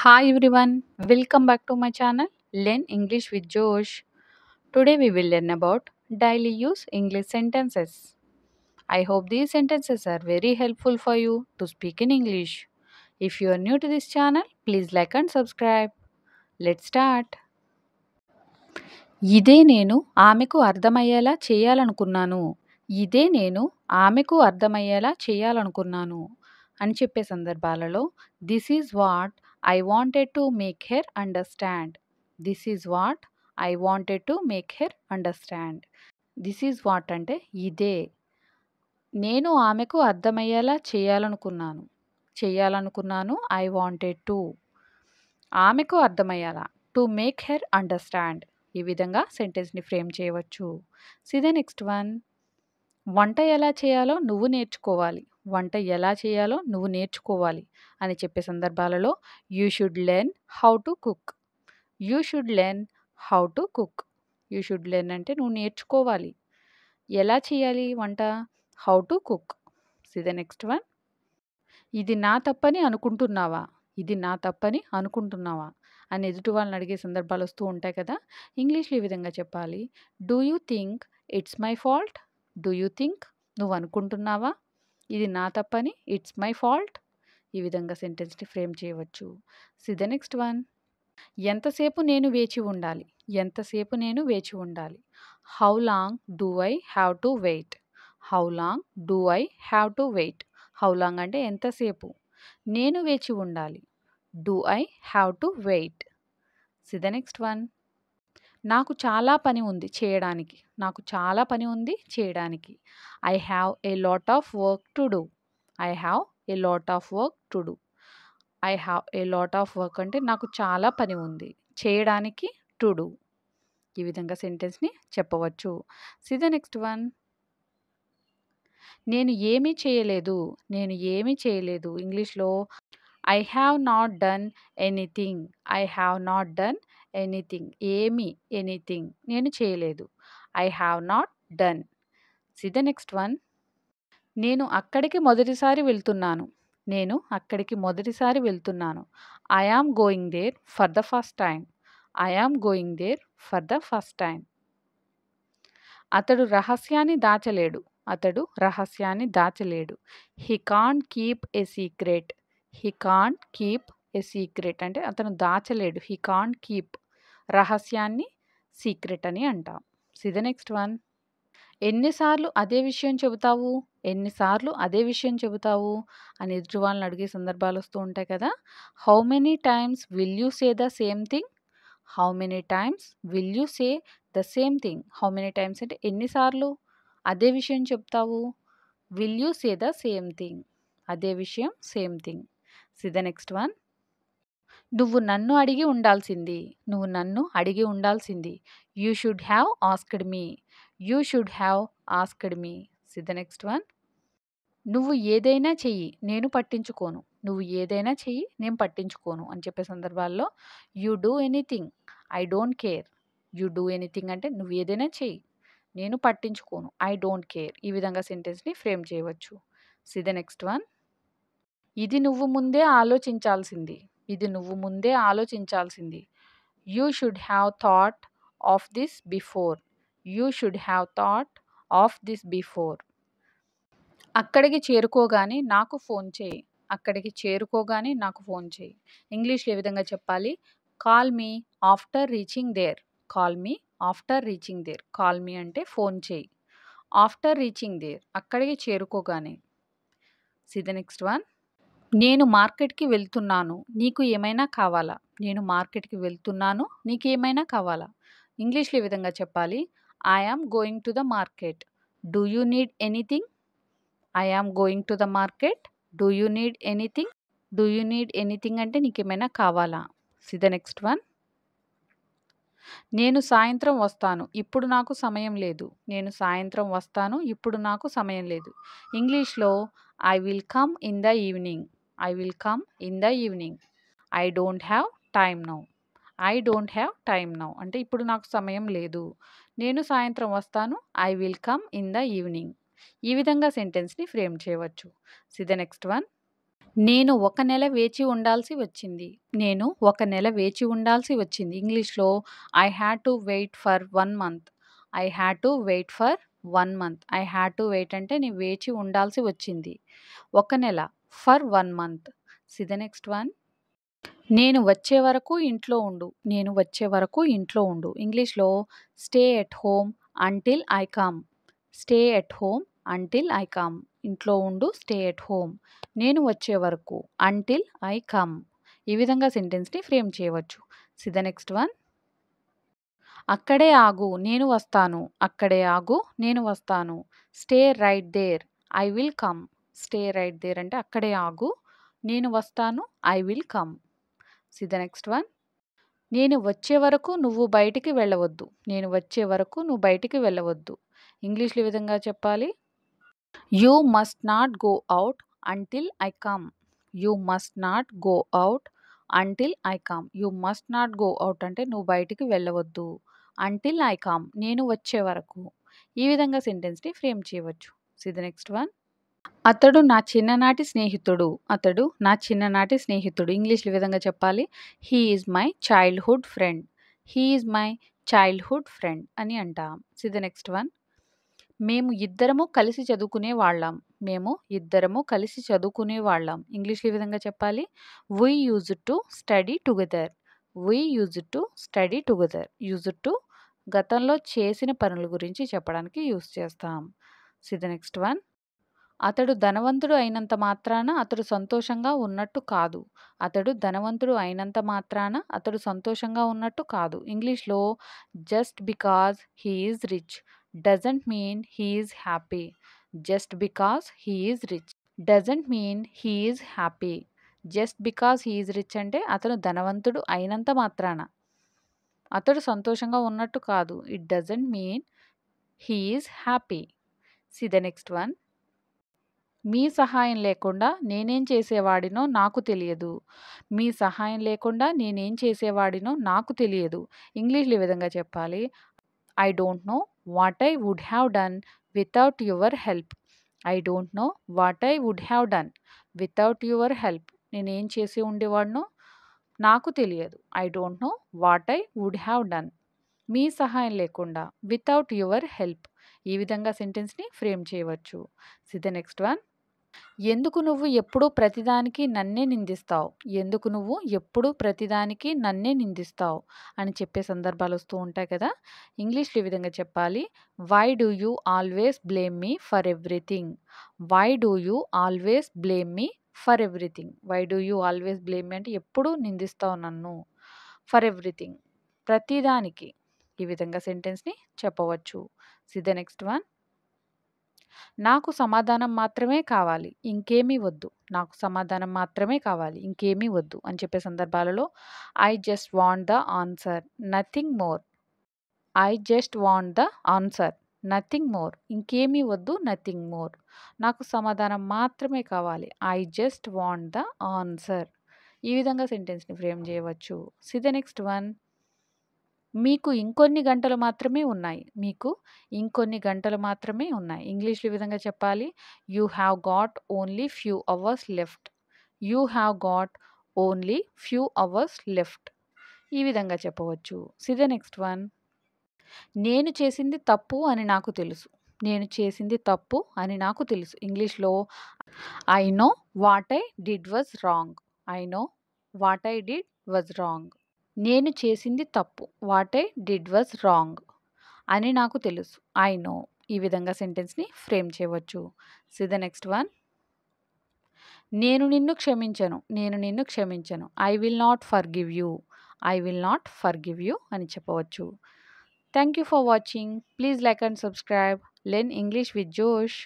Hi everyone, welcome back to my channel Learn English with Josh. Today we will learn about daily use English sentences. I hope these sentences are very helpful for you to speak in English. If you are new to this channel, please like and subscribe. Let's start. ఇదే నేను ఆమెకు అర్థమయ్యేలా చేయాలనుకున్నాను. ఇదే నేను ఆమెకు అర్థమయ్యేలా చేయాలనుకున్నాను అని చెప్పే సందర్భాలలో this is what I wanted to make her understand. This is what I wanted to make her understand. This is what అంటే ఇదే నేను ఆమెకు అర్థమయ్యేలా చేయాలనుకున్నాను. చేయాలనుకున్నాను ఐ వాంటెడ్ టు. ఆమెకు అర్థమయ్యేలా టు మేక్ హెర్ అండర్స్టాండ్. ఈ విధంగా సెంటెన్స్ని ఫ్రేమ్ చేయవచ్చు. See the next one. వంట ఎలా చేయాలో నువ్వు నేర్చుకోవాలి. వంట ఎలా చేయాలో నువ్వు నేర్చుకోవాలి అని చెప్పే సందర్భాలలో you should learn how to cook. You should learn how to cook. You should learn అంటే నువ్వు నేర్చుకోవాలి. ఎలా చేయాలి వంట? How to cook. C the next one. ఇది నా తప్పని అనుకుంటున్నావా? ఇది నా తప్పని అనుకుంటున్నావా అని ఎదుటి వాళ్ళని అడిగే సందర్భాలు వస్తూ ఉంటాయి కదా. ఇంగ్లీష్లో ఈ విధంగా చెప్పాలి. Do you think it's my fault? Do you think నువ్వు అనుకుంటున్నావా ఇది నా తప్పని? It's my fault. ఈ విధంగా సెంటెన్స్ని ఫ్రేమ్ చేయవచ్చు. See the next one. ఎంతసేపు నేను వేచి ఉండాలి? ఎంతసేపు నేను వేచి ఉండాలి? How long do I have to wait? How long do I have to wait. How long అంటే ఎంతసేపు. నేను వేచి ఉండాలి. Do I have to wait. See the next one. నాకు చాలా పని ఉంది చేయడానికి. నాకు చాలా పని ఉంది చేయడానికి. I have a lot of work to do. I have a lot of work to do. I have a lot of work అంటే నాకు చాలా పని ఉంది చేయడానికి టు డూ. ఈ విధంగా సెంటెన్స్ని చెప్పవచ్చు. See the next one. నేను ఏమీ చేయలేదు. నేను ఏమీ చేయలేదు. ఇంగ్లీష్లో I have not done anything. I have not done anything. ఏమీ ఎనీథింగ్ నేను చేయలేదు. I have not done. See the next one. నేను అక్కడికి మొదటిసారి వెళ్తున్నాను. నేను అక్కడికి మొదటిసారి వెళ్తున్నాను. I am going there for the first time. I am going there for the first time. అతడు రహస్యాన్ని దాచలేడు. అతడు రహస్యాన్ని దాచలేడు. He can't keep a secret. He can't keep a secret అంటే అతను దాచలేడు. హీ కాంట్ కీప్ రహస్యాన్ని సీక్రెట్ అని అంటాం. C the next one. ఎన్నిసార్లు అదే విషయం చెబుతావు? ఎన్నిసార్లు అదే విషయం చెబుతావు అని ఎదుటి వాళ్ళని అడిగే సందర్భాలు వస్తూ ఉంటాయి కదా. How many times will you say the same thing? How many times will you say the same thing. How many times అంటే ఎన్నిసార్లు అదే విషయం చెప్తావు. Will you say the same thing. అదే విషయం same thing. C the next one. నువ్వు నన్ను అడిగి ఉండాల్సింది. నువ్వు నన్ను అడిగి ఉండాల్సింది. You should have asked me. You should have asked me. C the next one. నువ్వు ఏదైనా చెయ్యి నేను పట్టించుకోను. నువ్వు ఏదైనా చెయ్యి నేను పట్టించుకోను అని చెప్పే సందర్భాల్లో you do anything I don't care. You do anything అంటే నువ్వు ఏదైనా చెయ్యి నేను పట్టించుకోను. I don't care. ఈ విధంగా సెంటెన్స్ని ఫ్రేమ్ చేయవచ్చు. See the next one. ఇది నువ్వు ముందే ఆలోచించాల్సింది. ఇది నువ్వు ముందే ఆలోచించాల్సింది. You should have thought of this before. You should have thought of this before. అక్కడికి చేరుకోగానే నాకు ఫోన్ చేయి. అక్కడికి చేరుకోగానే నాకు ఫోన్ చేయి. ఇంగ్లీష్లో ఏ విధంగా చెప్పాలి? Call me after reaching there. Call me after reaching there. Call me అంటే ఫోన్ చేయి. ఆఫ్టర్ రీచింగ్ దేర్ అక్కడికి చేరుకోగానే. See the next one. నేను మార్కెట్కి వెళ్తున్నాను నీకు ఏమైనా కావాలా? నేను మార్కెట్కి వెళ్తున్నాను నీకు ఏమైనా కావాలా? ఇంగ్లీష్లో ఈ విధంగా చెప్పాలి. I am going to the market. Do you need anything? I am going to the market. Do you need anything? Do you need anything అంటే నీకు ఏమైనా కావాలా? C the next one. నేను సాయంత్రం వస్తాను ఇప్పుడు నాకు సమయం లేదు. నేను సాయంత్రం వస్తాను ఇప్పుడు నాకు సమయం లేదు. ఇంగ్లీష్లో I will come in the evening. I will come in the evening. I don't have time now. I don't have time now అంటే ఇప్పుడు నాకు సమయం లేదు. నేను సాయంత్రం వస్తాను. I will come in the evening. ఈ విధంగా సెంటెన్స్ని ఫ్రేమ్ చేయవచ్చు. See the next one. నేను ఒక నెల వేచి ఉండాల్సి వచ్చింది. నేను ఒక నెల వేచి ఉండాల్సి వచ్చింది. ఇంగ్లీష్‌లో I had to wait for 1 month. I had to wait for 1 month. I had to wait అంటే నేను వేచి ఉండాల్సి వచ్చింది. ఒక నెల for 1 month. See the next one. నేను వచ్చే వరకు ఇంట్లో ఉండు. నేను వచ్చే వరకు ఇంట్లో ఉండు. ఇంగ్లీష్‌లో stay at home until I come. Stay at home until I come. ఇంట్లో ఉండు స్టే ఎట్ హోమ్. నేను వచ్చే వరకు అంటిల్ ఐ కమ్. ఈ విధంగా సెంటెన్స్‌ని ఫ్రేమ్ చేయవచ్చు. See the next one. అక్కడే ఆగు నేను వస్తాను. అక్కడే ఆగు నేను వస్తాను. Stay right there I will come. Stay right there అంటే అక్కడే ఆగు నేను వస్తాను I will come. See the next one. నేను వచ్చే వరకు నువ్వు బయటికి వెళ్ళవద్దు. నేను వచ్చే వరకు నువ్వు బయటికి వెళ్ళవద్దు. ఇంగ్లీష్‌లో ఈ విధంగా చెప్పాలి. You must not go out until I come. You must not go out until I come. You must not go out అంటే నువ్వు బయటికి వెళ్ళవద్దు. అంటిల్ ఐ కమ్ నేను వచ్చే వరకు. ఈ విధంగా సెంటెన్స్‌ని ఫ్రేమ్ చేయవచ్చు. See the next one. అతడు నా చిన్ననాటి స్నేహితుడు. అతడు నా చిన్ననాటి స్నేహితుడు. ఇంగ్లీష్‌లో ఈ విధంగా చెప్పాలి. He is my childhood friend. He is my childhood friend అని అంటాం. See the next one. మేము ఇద్దరము కలిసి చదువుకునేవాళ్ళం. మేము ఇద్దరము కలిసి చదువుకునేవాళ్ళం. ఇంగ్లీష్‌లో ఈ విధంగా చెప్పాలి. We used to study together. We used to study together. Used to గతంలో చేసిన పనుల గురించి చెప్పడానికి యూజ్ చేస్తాం. See the next one. అతడు ధనవంతుడు అయినంత మాత్రాన అతడు సంతోషంగా ఉన్నట్టు కాదు. అతడు ధనవంతుడు అయినంత మాత్రాన అతడు సంతోషంగా ఉన్నట్టు కాదు. ఇంగ్లీష్‌లో just because he is rich doesn't mean he is happy. Just because he is rich doesn't mean he is happy. Just because he is rich అంటే అతను ధనవంతుడు అయినంత మాత్రాన అతడు సంతోషంగా ఉన్నట్టు కాదు. It doesn't mean he is happy. See the next one. మీ సహాయం లేకుండా నేనేం చేసేవాడినో నాకు తెలియదు. మీ సహాయం లేకుండా నేనేం చేసేవాడినో నాకు తెలియదు. ఇంగ్లీష్‌లో ఈ విధంగా చెప్పాలి. I don't know what I would have done without your help. I don't know what I would have done without your help. నేనేం చేసి ఉండేవాడినో నాకు తెలియదు. I don't know what I would have done. మీ సహాయం లేకుండా వితౌట్ యువర్ హెల్ప్. ఈ విధంగా సెంటెన్స్‌ని ఫ్రేమ్ చేయవచ్చు. See the next one. ఎందుకు నువ్వు ఎప్పుడూ ప్రతిదానికి నన్నే నిందిస్తావు? ఎందుకు నువ్వు ఎప్పుడూ ప్రతిదానికి నన్నే నిందిస్తావు అని చెప్పే సందర్భాలు వస్తూ ఉంటాయి కదా! ఇంగ్లీష్‌లో ఈ విధంగా చెప్పాలి. Why do you always blame me for everything. Why do you always blame me for everything. Why do you always blame me అంటే ఎప్పుడూ నిందిస్తావు నన్ను. ఫర్ ఎవ్రీథింగ్ ప్రతిదానికి. ఈ విధంగా సెంటెన్స్‌ని చెప్పవచ్చు. See the next one. నాకు సమాధానం మాత్రమే కావాలి. ఇంకేమీ వద్దు. నాకు సమాధానం మాత్రమే కావాలి. ఇంకేమీ వద్దు అని చెప్పే సందర్భాలలో I just want the answer. Nothing more. I just want the answer. Nothing more. ఇంకేమీ వద్దు. Nothing more. నాకు సమాధానం మాత్రమే కావాలి. I just want the answer. ఈ విధంగా సెంటెన్స్‌ని ఫ్రేమ్ చేయవచ్చు. See the next one. మీకు ఇంకొన్ని గంటలు మాత్రమే ఉన్నాయి. మీకు ఇంకొన్ని గంటలు మాత్రమే ఉన్నాయి. ఇంగ్లీష్‌లో ఈ విధంగా చెప్పాలి. You have got only few hours left. You have got only few hours left. ఈ విధంగా చెప్పవచ్చు. See the next one. నేను చేసింది తప్పు అని నాకు తెలుసు. నేను చేసింది తప్పు అని నాకు తెలుసు. ఇంగ్లీష్‌లో I know what I did was wrong. I know what I did was wrong. నేను చేసింది తప్పు. What I did was wrong అని నాకు తెలుసు. I know. ఈ విధంగా సెంటెన్స్‌ని ఫ్రేమ్ చేయవచ్చు. See the next one. నేను నిన్ను క్షమించను. నేను నిన్ను క్షమించను. I will not forgive you. I will not forgive you అని చెప్పవచ్చు. Thank you for watching. Please like and subscribe. Learn English with జోష్.